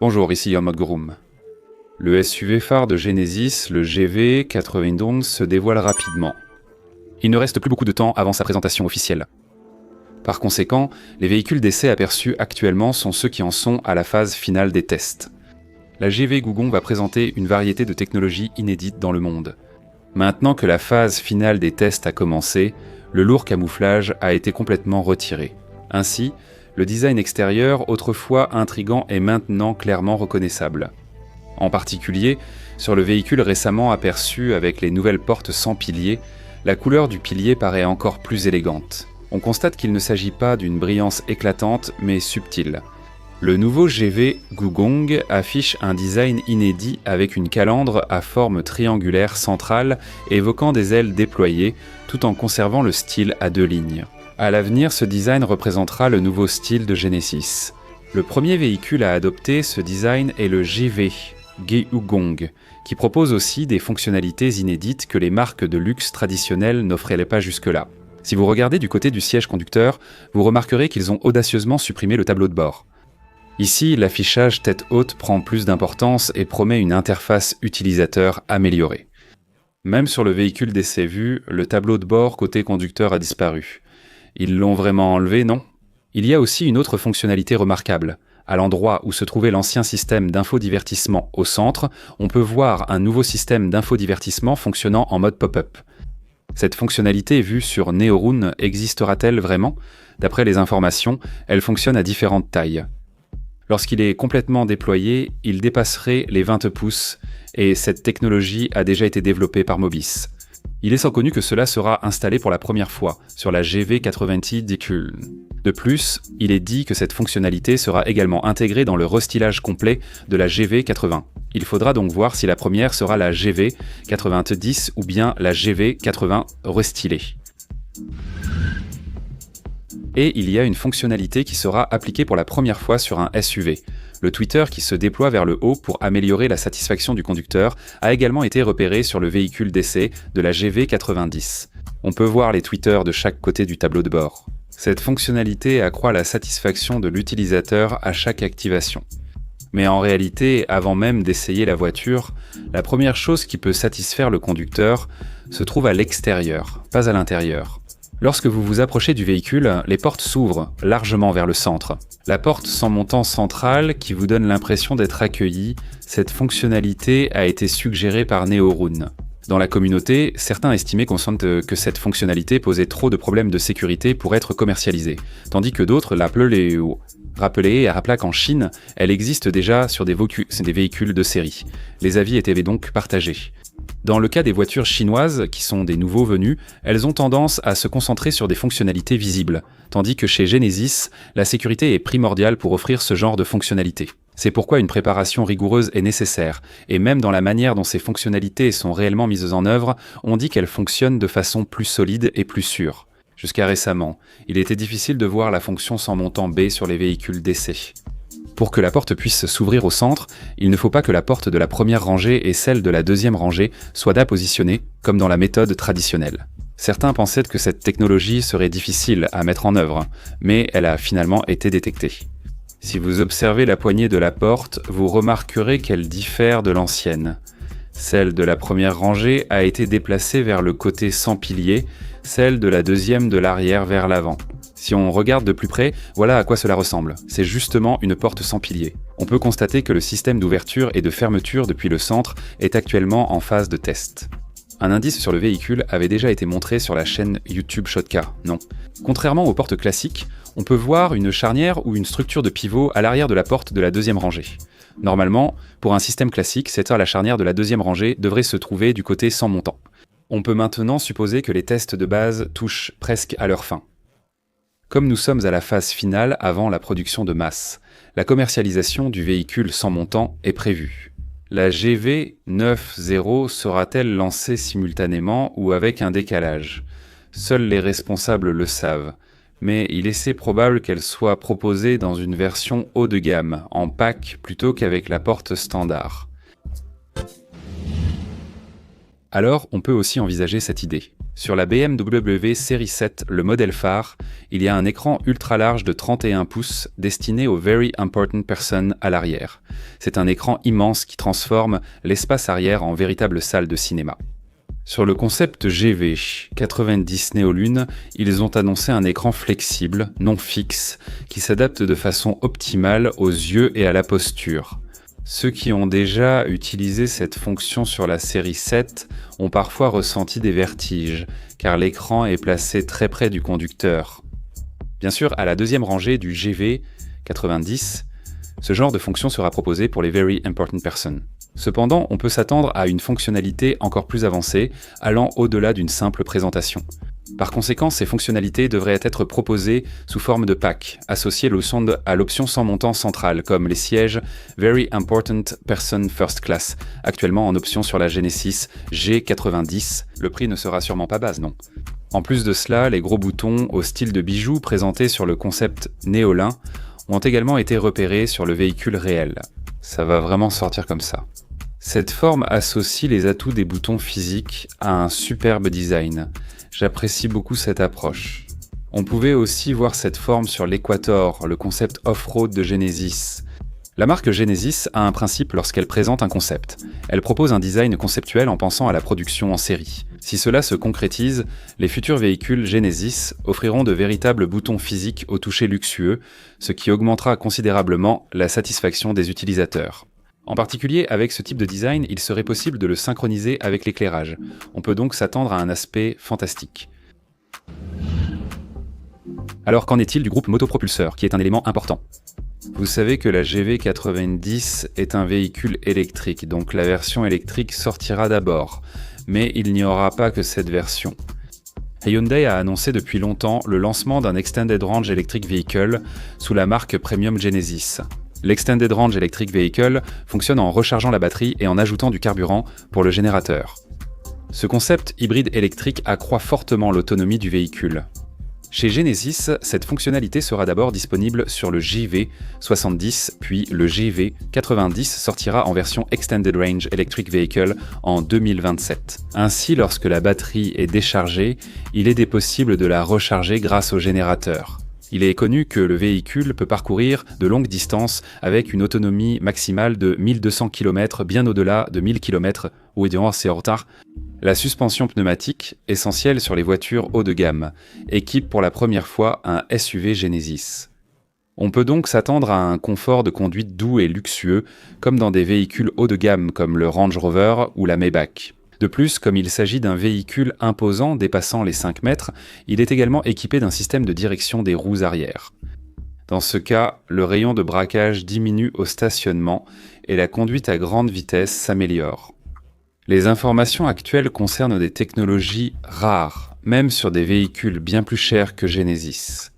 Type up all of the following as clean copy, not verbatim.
Bonjour, ici Yomod Groom. Le SUV phare de Genesis, le GV91, se dévoile rapidement. Il ne reste plus beaucoup de temps avant sa présentation officielle. Par conséquent, les véhicules d'essai aperçus actuellement sont ceux qui en sont à la phase finale des tests. La GV Gougon va présenter une variété de technologies inédites dans le monde. Maintenant que la phase finale des tests a commencé, le lourd camouflage a été complètement retiré. Ainsi, le design extérieur, autrefois intrigant, est maintenant clairement reconnaissable. En particulier, sur le véhicule récemment aperçu avec les nouvelles portes sans pilier, la couleur du pilier paraît encore plus élégante. On constate qu'il ne s'agit pas d'une brillance éclatante, mais subtile. Le nouveau GV Gugong affiche un design inédit avec une calandre à forme triangulaire centrale évoquant des ailes déployées, tout en conservant le style à deux lignes. À l'avenir, ce design représentera le nouveau style de Genesis. Le premier véhicule à adopter ce design est le GV Gugong, qui propose aussi des fonctionnalités inédites que les marques de luxe traditionnelles n'offraient pas jusque-là. Si vous regardez du côté du siège conducteur, vous remarquerez qu'ils ont audacieusement supprimé le tableau de bord. Ici, l'affichage tête haute prend plus d'importance et promet une interface utilisateur améliorée. Même sur le véhicule d'essai vu, le tableau de bord côté conducteur a disparu. Ils l'ont vraiment enlevé, non ? Il y a aussi une autre fonctionnalité remarquable. À l'endroit où se trouvait l'ancien système d'infodivertissement au centre, on peut voir un nouveau système d'infodivertissement fonctionnant en mode pop-up. Cette fonctionnalité vue sur Neorun existera-t-elle vraiment ? D'après les informations, elle fonctionne à différentes tailles. Lorsqu'il est complètement déployé, il dépasserait les 20 pouces et cette technologie a déjà été développée par Mobis. Il est sans connu que cela sera installé pour la première fois sur la GV90 d'Ikuln. De plus, il est dit que cette fonctionnalité sera également intégrée dans le restylage complet de la GV80. Il faudra donc voir si la première sera la GV90 ou bien la GV80 restylée. Et il y a une fonctionnalité qui sera appliquée pour la première fois sur un SUV. Le tweeter qui se déploie vers le haut pour améliorer la satisfaction du conducteur a également été repéré sur le véhicule d'essai de la GV90. On peut voir les tweeters de chaque côté du tableau de bord. Cette fonctionnalité accroît la satisfaction de l'utilisateur à chaque activation. Mais en réalité, avant même d'essayer la voiture, la première chose qui peut satisfaire le conducteur se trouve à l'extérieur, pas à l'intérieur. Lorsque vous vous approchez du véhicule, les portes s'ouvrent largement vers le centre. La porte sans montant central qui vous donne l'impression d'être accueilli, cette fonctionnalité a été suggérée par Neorun. Dans la communauté, certains estimaient que cette fonctionnalité posait trop de problèmes de sécurité pour être commercialisée, tandis que d'autres l'appelaient qu'en Chine, elle existe déjà sur des véhicules de série. Les avis étaient donc partagés. Dans le cas des voitures chinoises, qui sont des nouveaux venus, elles ont tendance à se concentrer sur des fonctionnalités visibles, tandis que chez Genesis, la sécurité est primordiale pour offrir ce genre de fonctionnalités. C'est pourquoi une préparation rigoureuse est nécessaire, et même dans la manière dont ces fonctionnalités sont réellement mises en œuvre, on dit qu'elles fonctionnent de façon plus solide et plus sûre. Jusqu'à récemment, il était difficile de voir la fonction sans montant B sur les véhicules d'essai. Pour que la porte puisse s'ouvrir au centre, il ne faut pas que la porte de la première rangée et celle de la deuxième rangée soient positionnées, comme dans la méthode traditionnelle. Certains pensaient que cette technologie serait difficile à mettre en œuvre, mais elle a finalement été détectée. Si vous observez la poignée de la porte, vous remarquerez qu'elle diffère de l'ancienne. Celle de la première rangée a été déplacée vers le côté sans pilier, celle de la deuxième de l'arrière vers l'avant. Si on regarde de plus près, voilà à quoi cela ressemble. C'est justement une porte sans pilier. On peut constater que le système d'ouverture et de fermeture depuis le centre est actuellement en phase de test. Un indice sur le véhicule avait déjà été montré sur la chaîne YouTube Shotcar, non. Contrairement aux portes classiques, on peut voir une charnière ou une structure de pivot à l'arrière de la porte de la deuxième rangée. Normalement, pour un système classique, la charnière de la deuxième rangée devrait se trouver du côté sans montant. On peut maintenant supposer que les tests de base touchent presque à leur fin. Comme nous sommes à la phase finale avant la production de masse, la commercialisation du véhicule sans montant est prévue. La GV90 sera-t-elle lancée simultanément ou avec un décalage ? Seuls les responsables le savent, mais il est assez probable qu'elle soit proposée dans une version haut de gamme, en pack plutôt qu'avec la porte standard. Alors, on peut aussi envisager cette idée. Sur la BMW Série 7, le modèle phare, il y a un écran ultra large de 31 pouces destiné aux Very Important Person à l'arrière. C'est un écran immense qui transforme l'espace arrière en véritable salle de cinéma. Sur le concept GV90 Néolune, ils ont annoncé un écran flexible, non fixe, qui s'adapte de façon optimale aux yeux et à la posture. Ceux qui ont déjà utilisé cette fonction sur la série 7 ont parfois ressenti des vertiges, car l'écran est placé très près du conducteur. Bien sûr, à la deuxième rangée du GV90, ce genre de fonction sera proposé pour les Very Important Person. Cependant, on peut s'attendre à une fonctionnalité encore plus avancée, allant au-delà d'une simple présentation. Par conséquent, ces fonctionnalités devraient être proposées sous forme de pack, associées à l'option sans montant central, comme les sièges Very Important Person First Class, actuellement en option sur la Genesis G90. Le prix ne sera sûrement pas bas, non? En plus de cela, les gros boutons au style de bijoux présentés sur le concept Néolin ont également été repérés sur le véhicule réel. Ça va vraiment sortir comme ça. Cette forme associe les atouts des boutons physiques à un superbe design. J'apprécie beaucoup cette approche. On pouvait aussi voir cette forme sur l'Equator, le concept off-road de Genesis. La marque Genesis a un principe lorsqu'elle présente un concept. Elle propose un design conceptuel en pensant à la production en série. Si cela se concrétise, les futurs véhicules Genesis offriront de véritables boutons physiques au toucher luxueux, ce qui augmentera considérablement la satisfaction des utilisateurs. En particulier, avec ce type de design, il serait possible de le synchroniser avec l'éclairage. On peut donc s'attendre à un aspect fantastique. Alors qu'en est-il du groupe motopropulseur, qui est un élément important? Vous savez que la GV90 est un véhicule électrique, donc la version électrique sortira d'abord. Mais il n'y aura pas que cette version. Hyundai a annoncé depuis longtemps le lancement d'un Extended Range Electric Vehicle sous la marque Premium Genesis. L'Extended Range Electric Vehicle fonctionne en rechargeant la batterie et en ajoutant du carburant pour le générateur. Ce concept hybride électrique accroît fortement l'autonomie du véhicule. Chez Genesis, cette fonctionnalité sera d'abord disponible sur le GV70, puis le GV90 sortira en version Extended Range Electric Vehicle en 2027. Ainsi, lorsque la batterie est déchargée, il est possible de la recharger grâce au générateur. Il est connu que le véhicule peut parcourir de longues distances avec une autonomie maximale de 1200 km, bien au-delà de 1000 km, où c'est en retard. La suspension pneumatique, essentielle sur les voitures haut de gamme, équipe pour la première fois un SUV Genesis. On peut donc s'attendre à un confort de conduite doux et luxueux, comme dans des véhicules haut de gamme comme le Range Rover ou la Maybach. De plus, comme il s'agit d'un véhicule imposant dépassant les 5 mètres, il est également équipé d'un système de direction des roues arrière. Dans ce cas, le rayon de braquage diminue au stationnement et la conduite à grande vitesse s'améliore. Les informations actuelles concernent des technologies rares, même sur des véhicules bien plus chers que Genesis.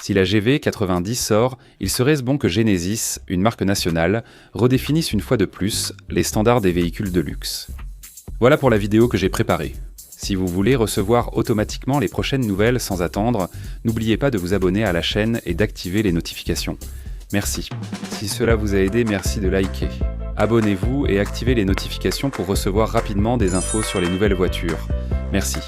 Si la GV90 sort, il serait bon que Genesis, une marque nationale, redéfinisse une fois de plus les standards des véhicules de luxe. Voilà pour la vidéo que j'ai préparée. Si vous voulez recevoir automatiquement les prochaines nouvelles sans attendre, n'oubliez pas de vous abonner à la chaîne et d'activer les notifications. Merci. Si cela vous a aidé, merci de liker. Abonnez-vous et activez les notifications pour recevoir rapidement des infos sur les nouvelles voitures. Merci.